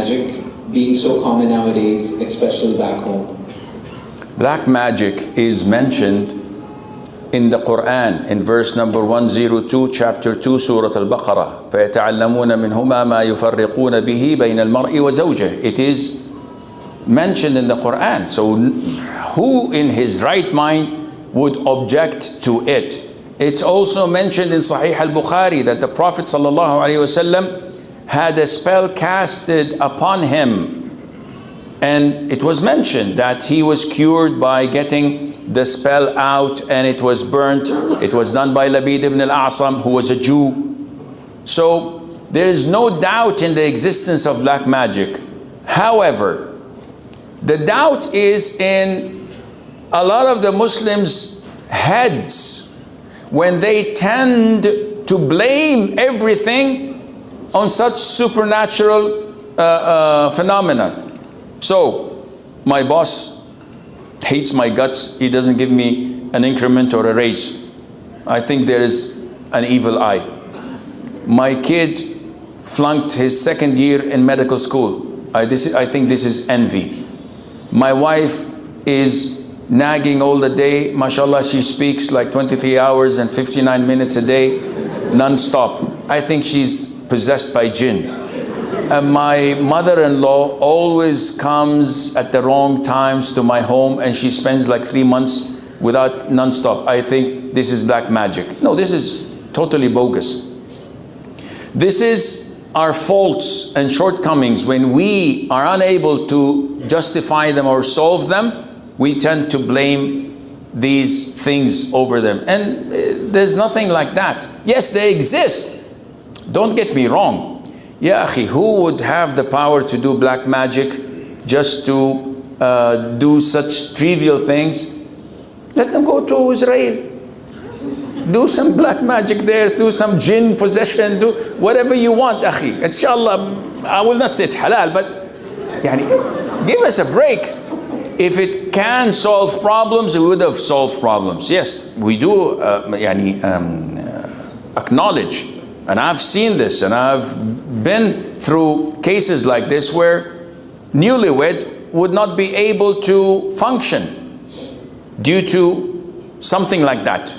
magic being so common nowadays, especially back home? Black magic is mentioned in the Qur'an in verse number 102, chapter 2, Surah Al-Baqarah. فَيَتَعَلَّمُونَ مِنْهُمَا مَا يُفَرِّقُونَ بِهِ بَيْنَ الْمَرْءِ وَزَوْجِهِ. It is mentioned in the Qur'an. So who in his right mind would object to it? It's also mentioned in Sahih Al-Bukhari that the Prophet ﷺ had a spell casted upon him. And it was mentioned that he was cured by getting the spell out, and it was burnt. It was done by Labid ibn al-A'sam, who was a Jew. So there is no doubt in the existence of black magic. However, the doubt is in a lot of the Muslims' heads when they tend to blame everything on such supernatural phenomena. So, my boss hates my guts. He doesn't give me an increment or a raise. I think there is an evil eye. My kid flunked his second year in medical school. I think this is envy. My wife is nagging all the day. MashaAllah, she speaks like 23 hours and 59 minutes a day, non-stop. I think she's possessed by Jinn. And my mother-in-law always comes at the wrong times to my home, and she spends like 3 months without non-stop. I think this is black magic. No, this is totally bogus. This is our faults and shortcomings. When we are unable to justify them or solve them, we tend to blame these things over them. And there's nothing like that. Yes, they exist. Don't get me wrong. Ya akhi, who would have the power to do black magic just to do such trivial things? Let them go to Israel. Do some black magic there, do some jinn possession, do whatever you want, akhi. Inshallah, I will not say it's halal, but yani, give us a break. If it can solve problems, it would have solved problems. Yes, we do acknowledge, and I've seen this, and I've been through cases like this where newlywed would not be able to function due to something like that.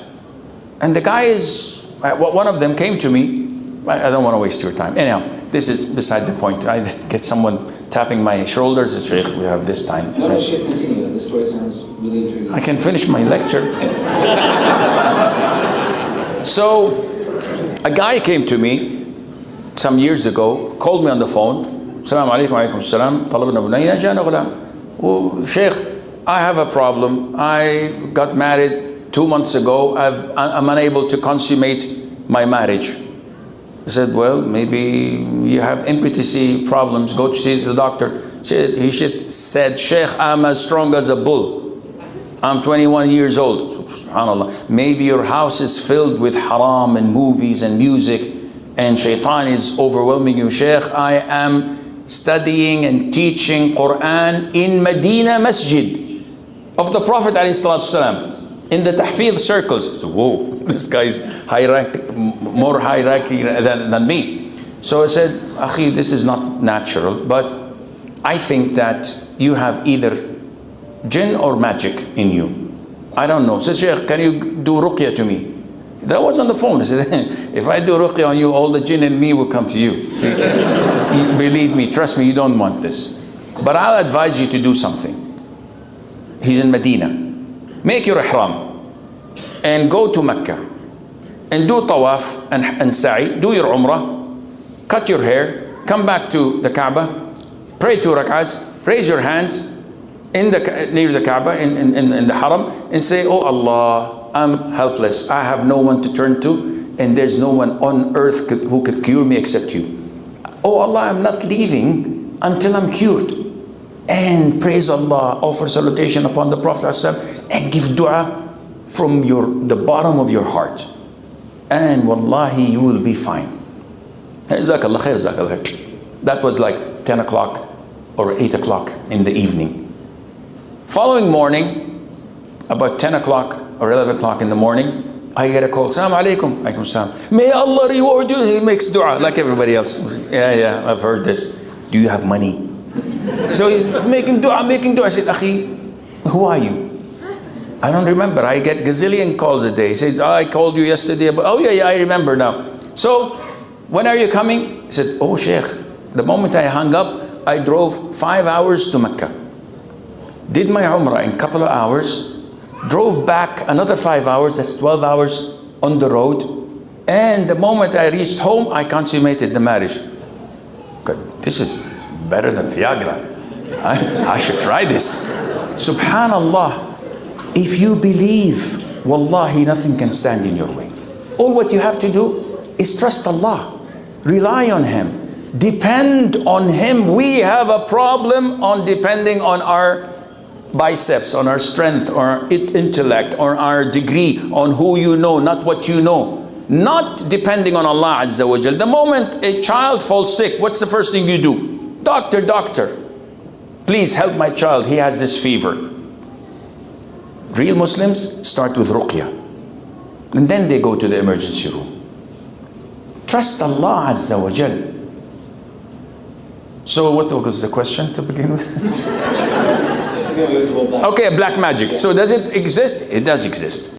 And the guy is, one of them came to me. I don't want to waste your time. Anyhow, this is beside the point. I get someone tapping my shoulders. It's Sheikh, we have this time. No, Sheikh, continue. The story sounds really intriguing. I can finish my lecture. So, a guy came to me some years ago, called me on the phone. Assalamu alaikum, alaikum assalam. Talabna bunayya jana ghulam. Oh, Sheikh, I have a problem. I got married 2 months ago. I'm unable to consummate my marriage. I said, well, maybe you have impotency problems. Go to see the doctor. He said, Sheikh, I'm as strong as a bull. I'm 21 years old. SubhanAllah. Maybe your house is filled with haram and movies and music, and shaitan is overwhelming you. Sheikh, I am studying and teaching Qur'an in Medina Masjid of the Prophet ﷺ. In the tahfidh circles. So, whoa, this guy's more hierarchy than me. So I said, Akhi, this is not natural, but I think that you have either jinn or magic in you. I don't know. So Sheikh, can you do ruqyah to me? That was on the phone. I said, if I do ruqyah on you, all the jinn in me will come to you. Believe me, trust me, you don't want this. But I'll advise you to do something. He's in Medina. Make your ihram and go to Mecca and do tawaf and sa'i, do your umrah, cut your hair, come back to the Kaaba, pray 2 rak'ahs, raise your hands near the Kaaba in the haram and say, oh Allah, I'm helpless, I have no one to turn to, and there's no one on earth who could cure me except you. Oh Allah, I'm not leaving until I'm cured. And praise Allah, offer salutation upon the Prophet ﷺ, and give dua from the bottom of your heart. And wallahi, you will be fine. Jazakallah khair, jazakallah khair. That was like 10 o'clock or 8 o'clock in the evening. Following morning, about 10 o'clock or 11 o'clock in the morning, I get a call. Assalamu alaikum. Alaikum salam. May Allah reward you. He makes dua like everybody else. Yeah, I've heard this. Do you have money? So he's making dua. I said, Akhi, who are you? I don't remember. I get gazillion calls a day. He says, oh, I called you yesterday. Oh yeah, I remember now. So, when are you coming? He said, oh Sheikh, the moment I hung up, I drove 5 hours to Mecca. Did my Umrah in a couple of hours. Drove back another 5 hours, that's 12 hours on the road. And the moment I reached home, I consummated the marriage. God, this is better than Viagra. I should try this. Subhanallah. If you believe, wallahi, nothing can stand in your way. All what you have to do is trust Allah. Rely on Him. Depend on Him. We have a problem on depending on our biceps, on our strength, or our intellect, or our degree, on who you know, not what you know. Not depending on Allah Azza wa Jal. The moment a child falls sick, what's the first thing you do? Doctor, please help my child, he has this fever. Real Muslims start with Ruqyah. And then they go to the emergency room. Trust Allah Azza wa Jal. So what was the question to begin with? Okay, black magic. So does it exist? It does exist.